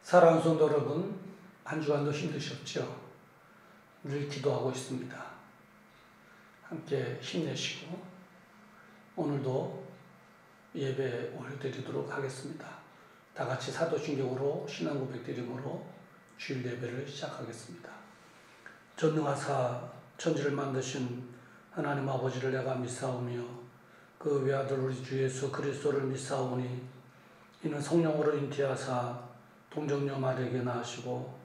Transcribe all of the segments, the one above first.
사랑하는 성도 여러분, 한 주간도 힘드셨죠? 늘 기도하고 있습니다. 함께 힘내시고 오늘도 예배 올려드리도록 하겠습니다. 다 같이 사도신경으로 신앙 고백드림으로 주일 예배를 시작하겠습니다. 전능하사 천지를 만드신 하나님 아버지를 내가 믿사오며 그 외아들 우리 주 예수 그리스도를 믿사오니 이는 성령으로 잉태하사 동정녀 마리아에게 낳으시고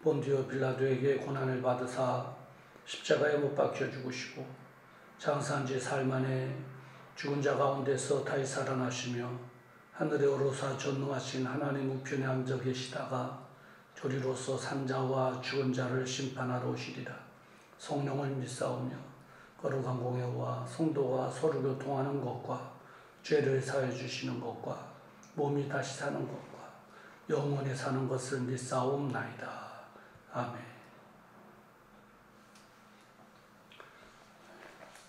본디오 빌라도에게 고난을 받으사 십자가에 못 박혀 죽으시고 장사한 지 사흘 만에 죽은 자 가운데서 다시 살아나시며 하늘에 오르사 전능하신 하나님 우편에 앉아 계시다가 조리로서 산자와 죽은 자를 심판하러 오시리라. 성령을 믿사오며 거룩한 공회와 성도가 서로 교통하는 것과 죄를 사해 주시는 것과 몸이 다시 사는 것과 영원히 사는 것을 믿사옵나이다. 아멘.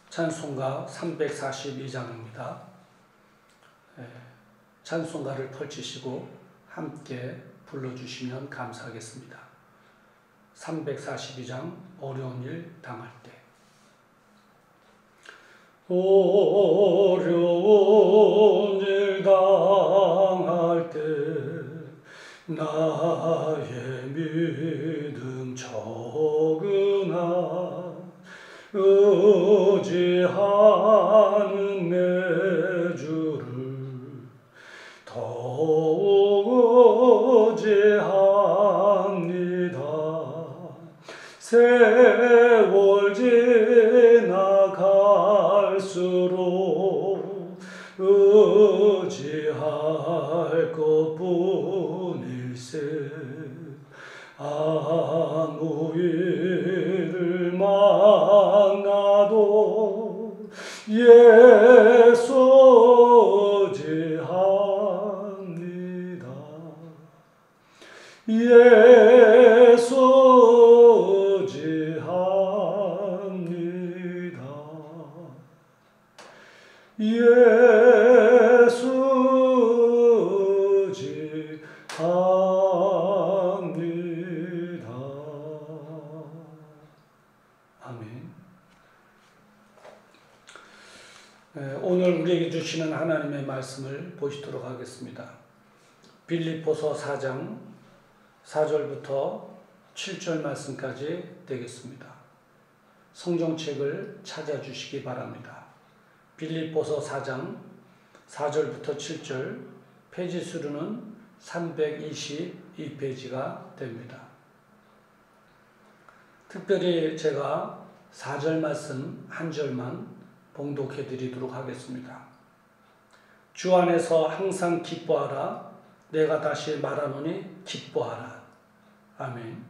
찬송가 342장입니다. 찬송가를 펼치시고 함께 불러주시면 감사하겠습니다. 342장 어려운 일 당할 때. 어려운 일 당할 때 나의 믿음 적으나 의지하는 내 주를 더욱 의지합니다. 세월 지나갈수록 의지할 것뿐일세. 아무 일을 만나도 예수 의지합니다. 예수 의지합니다. 예수 의지합니다. 아멘. 오늘 우리에게 주시는 하나님의 말씀을 보시도록 하겠습니다. 빌립보서 4장 4절부터 7절 말씀까지 되겠습니다. 성경책을 찾아주시기 바랍니다. 빌립보서 4장 4절부터 7절, 페이지 수로는 322페이지가 됩니다. 특별히 제가 4절 말씀 한 절만 봉독해 드리도록 하겠습니다. 주 안에서 항상 기뻐하라. 내가 다시 말하노니 기뻐하라. 아멘.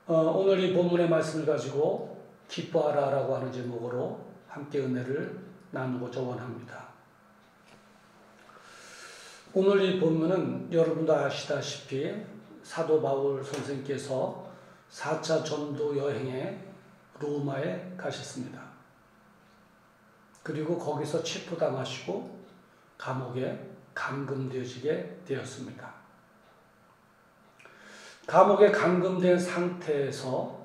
오늘 이 본문의 말씀을 가지고 기뻐하라라고 하는 제목으로 함께 은혜를 나누고자 원합니다. 오늘 이 본문은 여러분도 아시다시피 사도 바울 선생께서 4차 전도 여행에 로마에 가셨습니다. 그리고 거기서 체포당하시고 감옥에 감금되어지게 되었습니다. 감옥에 감금된 상태에서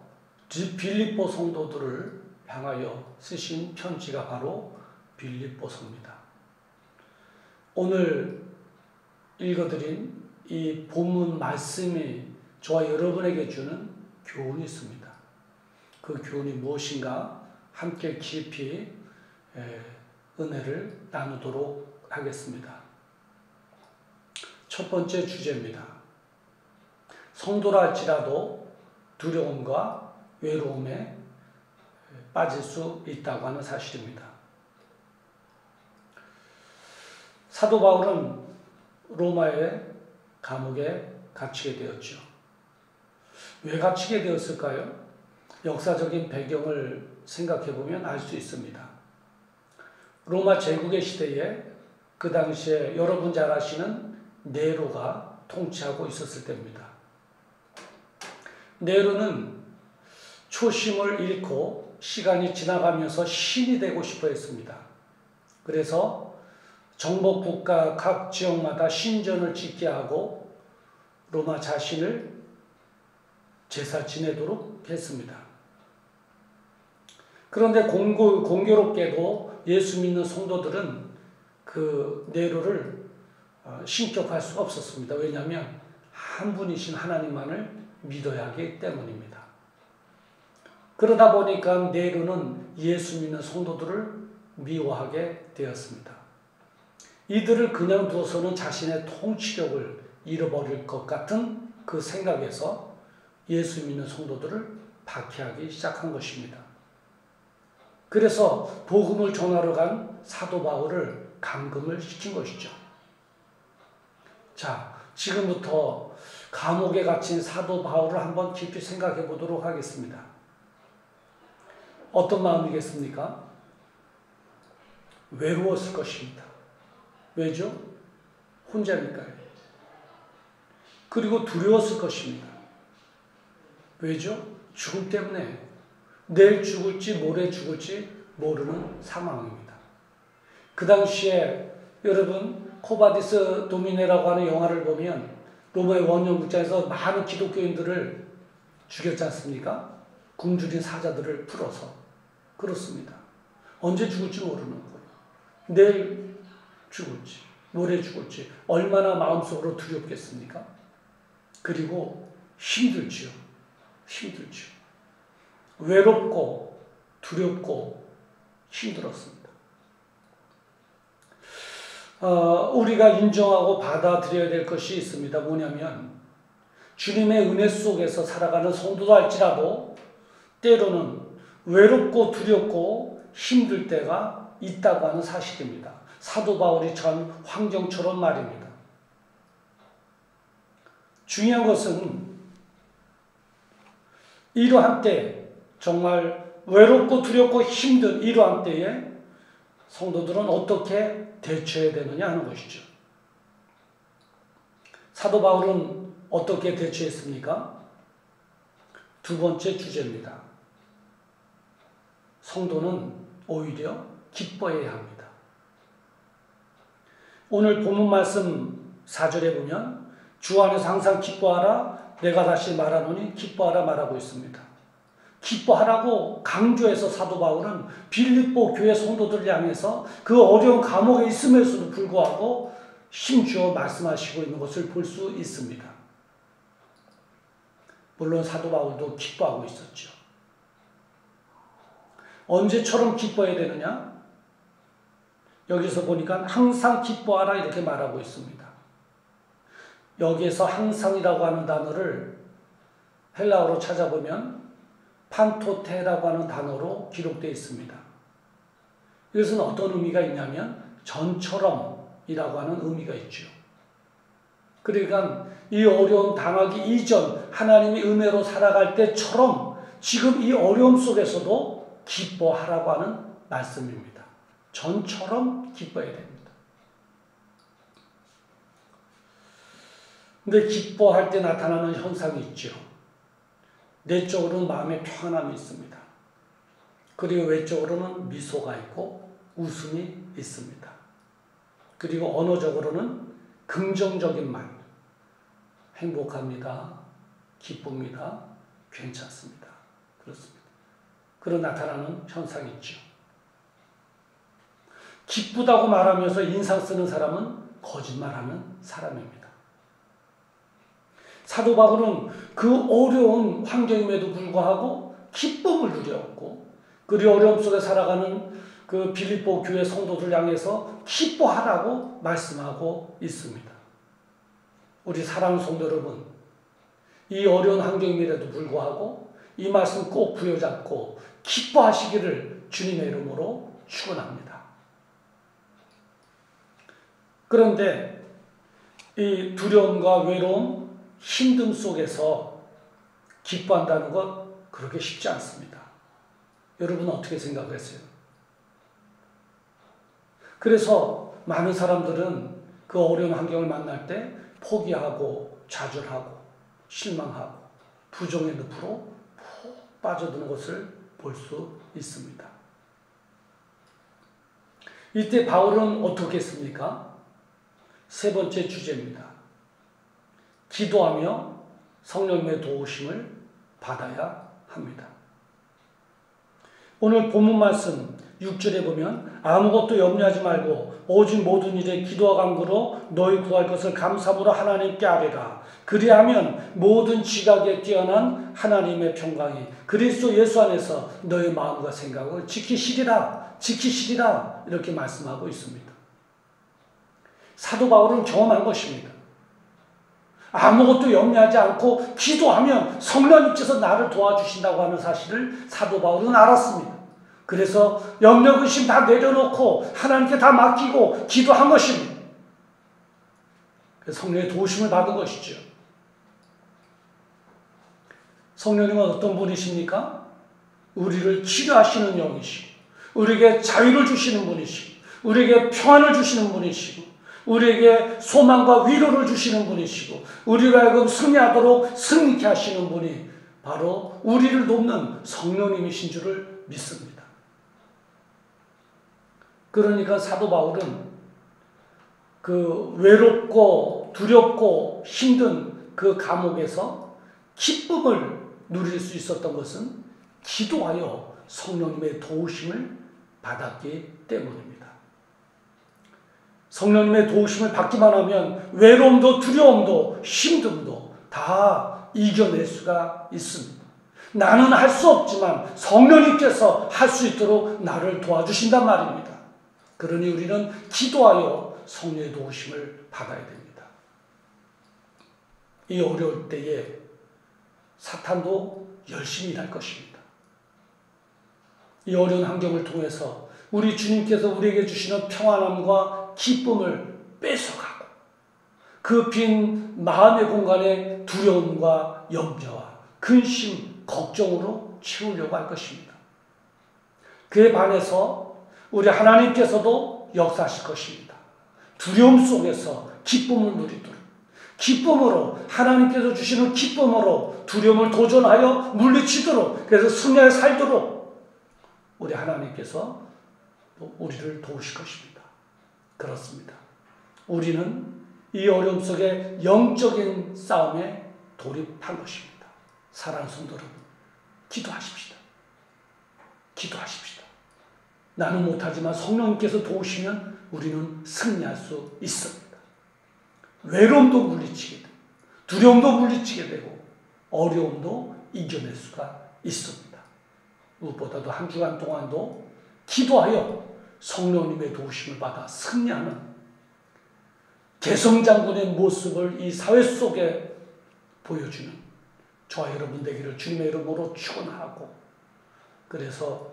빌립보 성도들을 향하여 쓰신 편지가 바로 빌립보서입니다. 오늘 읽어드린 이 본문 말씀이 저와 여러분에게 주는 교훈이 있습니다. 그 교훈이 무엇인가 함께 깊이 은혜를 나누도록 하겠습니다. 첫 번째 주제입니다. 성도라 할지라도 두려움과 외로움에 빠질 수 있다고 하는 사실입니다. 사도 바울은 로마의 감옥에 갇히게 되었죠. 왜 갇히게 되었을까요? 역사적인 배경을 생각해 보면 알 수 있습니다. 로마 제국의 시대에 그 당시에 여러분 잘 아시는 네로가 통치하고 있었을 때입니다. 네로는 초심을 잃고 시간이 지나가면서 신이 되고 싶어 했습니다. 그래서 정복국가 각 지역마다 신전을 짓게 하고 로마 자신을 제사 지내도록 했습니다. 그런데 공교롭게도 예수 믿는 성도들은 그 네로를 신격할 수 없었습니다. 왜냐하면 한 분이신 하나님만을 믿어야 하기 때문입니다. 그러다 보니까 네로는 예수 믿는 성도들을 미워하게 되었습니다. 이들을 그냥 두어서는 자신의 통치력을 잃어버릴 것 같은 그 생각에서 예수 믿는 성도들을 박해하기 시작한 것입니다. 그래서 복음을 전하러 간 사도 바울을 감금을 시킨 것이죠. 자, 지금부터 감옥에 갇힌 사도 바울을 한번 깊이 생각해 보도록 하겠습니다. 어떤 마음이겠습니까? 외로웠을 것입니다. 왜죠? 혼자니까요. 그리고 두려웠을 것입니다. 왜죠? 죽음 때문에 내일 죽을지 모레 죽을지 모르는 상황입니다. 그 당시에 여러분 코바디스 도미네라고 하는 영화를 보면 로마의 원년 극장에서 많은 기독교인들을 죽였지 않습니까? 굶주린 사자들을 풀어서. 그렇습니다. 언제 죽을지 모르는 거예요. 내일 죽을지 모레 죽을지 얼마나 마음속으로 두렵겠습니까? 그리고 힘들지요. 외롭고 두렵고 힘들었습니다. 우리가 인정하고 받아들여야 될 것이 있습니다. 뭐냐면 주님의 은혜 속에서 살아가는 성도도 할지라도 때로는 외롭고 두렵고 힘들 때가 있다고 하는 사실입니다. 사도 바울이 처한 환경처럼 말입니다. 중요한 것은 이러한 때, 정말 외롭고 두렵고 힘든 이러한 때에 성도들은 어떻게 대처해야 되느냐 하는 것이죠. 사도 바울은 어떻게 대처했습니까? 두 번째 주제입니다. 성도는 오히려 기뻐해야 합니다. 오늘 본문 말씀 4절에 보면 주 안에서 항상 기뻐하라 내가 다시 말하노니 기뻐하라 말하고 있습니다. 기뻐하라고 강조해서 사도 바울은 빌립보 교회 성도들을 향해서 그 어려운 감옥에 있음에도 불구하고 힘주어 말씀하시고 있는 것을 볼 수 있습니다. 물론 사도 바울도 기뻐하고 있었죠. 언제처럼 기뻐해야 되느냐? 여기서 보니까 항상 기뻐하라 이렇게 말하고 있습니다. 여기에서 항상이라고 하는 단어를 헬라어로 찾아보면 판토테라고 하는 단어로 기록되어 있습니다. 이것은 어떤 의미가 있냐면 전처럼이라고 하는 의미가 있죠. 그러니까 이 어려움 당하기 이전 하나님의 은혜로 살아갈 때처럼 지금 이 어려움 속에서도 기뻐하라고 하는 말씀입니다. 전처럼 기뻐해야 됩니다. 근데 기뻐할 때 나타나는 현상이 있죠. 내적으로는 마음의 평안함이 있습니다. 그리고 외적으로는 미소가 있고 웃음이 있습니다. 그리고 언어적으로는 긍정적인 말, 행복합니다, 기쁩니다, 괜찮습니다. 그렇습니다. 그런 나타나는 현상이 있죠. 기쁘다고 말하면서 인상 쓰는 사람은 거짓말하는 사람입니다. 사도 바울은 그 어려운 환경임에도 불구하고 기쁨을 누렸고 그리고 어려움 속에 살아가는 그 빌립보 교회 성도들 향해서 기뻐하라고 말씀하고 있습니다. 우리 사랑하는 성도 여러분, 이 어려운 환경임에도 불구하고 이 말씀 꼭 부여잡고 기뻐하시기를 주님의 이름으로 축원합니다. 그런데 이 두려움과 외로움, 힘듦 속에서 기뻐한다는 것 그렇게 쉽지 않습니다. 여러분은 어떻게 생각하세요? 그래서 많은 사람들은 그 어려운 환경을 만날 때 포기하고 좌절하고 실망하고 부정의 늪으로 푹 빠져드는 것을 볼 수 있습니다. 이때 바울은 어떻게 했습니까? 세 번째 주제입니다. 기도하며 성령님의 도우심을 받아야 합니다. 오늘 본문 말씀 6절에 보면 아무것도 염려하지 말고 오직 모든 일에 기도와 간구로 너희 구할 것을 감사함으로 하나님께 아뢰라. 그리하면 모든 지각에 뛰어난 하나님의 평강이 그리스도 예수 안에서 너희 마음과 생각을 지키시리라 이렇게 말씀하고 있습니다. 사도 바울은 경험한 것입니다. 아무것도 염려하지 않고 기도하면 성령님께서 나를 도와주신다고 하는 사실을 사도 바울은 알았습니다. 그래서 염려 근심 다 내려놓고 하나님께 다 맡기고 기도한 것입니다. 그래서 성령의 도우심을 받은 것이죠. 성령님은 어떤 분이십니까? 우리를 치료하시는 영이시고 우리에게 자유를 주시는 분이시고 우리에게 평안을 주시는 분이시고 우리에게 소망과 위로를 주시는 분이시고 우리로 하여금 승리하도록 승리케 하시는 분이 바로 우리를 돕는 성령님이신 줄을 믿습니다. 그러니까 사도 바울은 그 외롭고 두렵고 힘든 그 감옥에서 기쁨을 누릴 수 있었던 것은 기도하여 성령님의 도우심을 받았기 때문입니다. 성령님의 도우심을 받기만 하면 외로움도 두려움도 힘듦도 다 이겨낼 수가 있습니다. 나는 할 수 없지만 성령님께서 할 수 있도록 나를 도와주신단 말입니다. 그러니 우리는 기도하여 성령의 도우심을 받아야 됩니다. 이 어려울 때에 사탄도 열심히 일할 것입니다. 이 어려운 환경을 통해서 우리 주님께서 우리에게 주시는 평안함과 기쁨을 뺏어가고 그 빈 마음의 공간에 두려움과 염려와 근심, 걱정으로 채우려고 할 것입니다. 그에 반해서 우리 하나님께서도 역사하실 것입니다. 두려움 속에서 기쁨을 누리도록 기쁨으로 하나님께서 주시는 기쁨으로 두려움을 도전하여 물리치도록 그래서 승리하여 살도록 우리 하나님께서 우리를 도우실 것입니다. 그렇습니다. 우리는 이 어려움 속에 영적인 싸움에 돌입한 것입니다. 사랑하는 성도 여러분, 기도하십시다. 기도하십시다. 나는 못하지만 성령님께서 도우시면 우리는 승리할 수 있습니다. 외로움도 물리치게 되고 두려움도 물리치게 되고 어려움도 이겨낼 수가 있습니다. 무엇보다도 한 주간 동안도 기도하여 성령님의 도우심을 받아 승리하는 개성장군의 모습을 이 사회 속에 보여주는 저와 여러분 되기를 주님의 이름으로 축원하고 그래서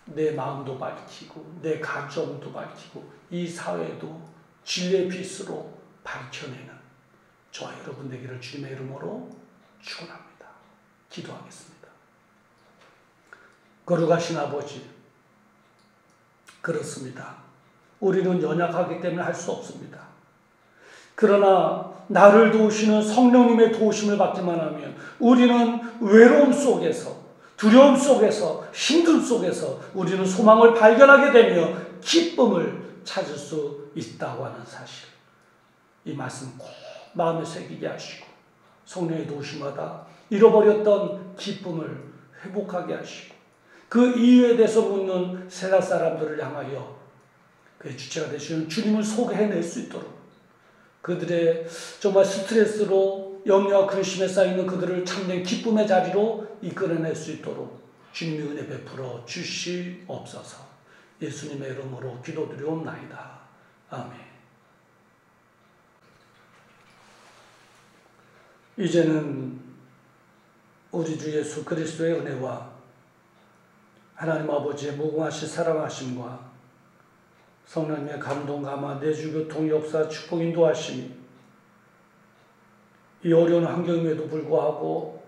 내 마음도 밝히고 내 가정도 밝히고 이 사회도 진리의 빛으로 밝혀내는 저와 여러분 되기를 주님의 이름으로 축원합니다. 기도하겠습니다. 거룩하신 아버지, 그렇습니다. 우리는 연약하기 때문에 할 수 없습니다. 그러나 나를 도우시는 성령님의 도우심을 받기만 하면 우리는 외로움 속에서 두려움 속에서 힘듦 속에서 우리는 소망을 발견하게 되며 기쁨을 찾을 수 있다고 하는 사실, 이 말씀 꼭 마음에 새기게 하시고 성령의 도우심마다 잃어버렸던 기쁨을 회복하게 하시고 그 이유에 대해서 묻는 세상 사람들을 향하여 그의 주체가 되시는 주님을 소개해낼 수 있도록 그들의 정말 스트레스로 염려와 근심에 쌓이는 그들을 참된 기쁨의 자리로 이끌어낼 수 있도록 주님의 은혜 베풀어 주시옵소서. 예수님의 이름으로 기도드리옵나이다. 아멘. 이제는 우리 주 예수 그리스도의 은혜와 하나님 아버지의 무궁하신 사랑하심과 성령님의 감동, 감화, 내주, 교통, 역사, 축복, 인도하심이 이 어려운 환경임에도 불구하고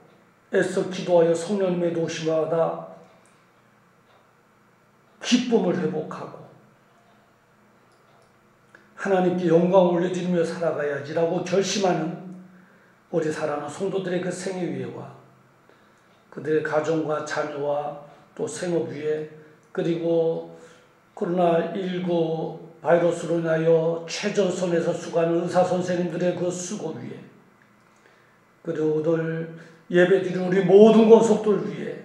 애써 기도하여 성령님의 도우심마다 기쁨을 회복하고 하나님께 영광을 올려드리며 살아가야지라고 결심하는 우리 사랑하는 성도들의 그 생애 위에와 그들의 가정과 자녀와 또 생업 위에 그리고 코로나19 바이러스로 인하여 최전선에서 수고하는 의사 선생님들의 그 수고 위에 그리고 오늘 예배드리는 우리 모든 권속들 위해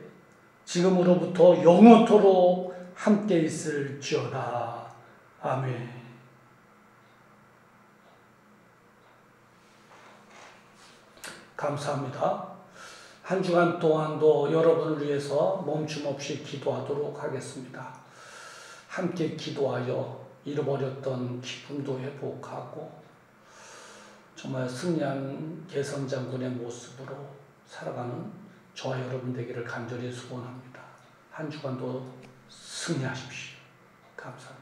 지금으로부터 영원토록 함께 있을지어다. 아멘. 감사합니다. 한 주간 동안도 여러분을 위해서 멈춤 없이 기도하도록 하겠습니다. 함께 기도하여 잃어버렸던 기쁨도 회복하고 정말 승리한 개선장군의 모습으로 살아가는 저와 여러분 되기를 간절히 소원합니다. 한 주간도 승리하십시오. 감사합니다.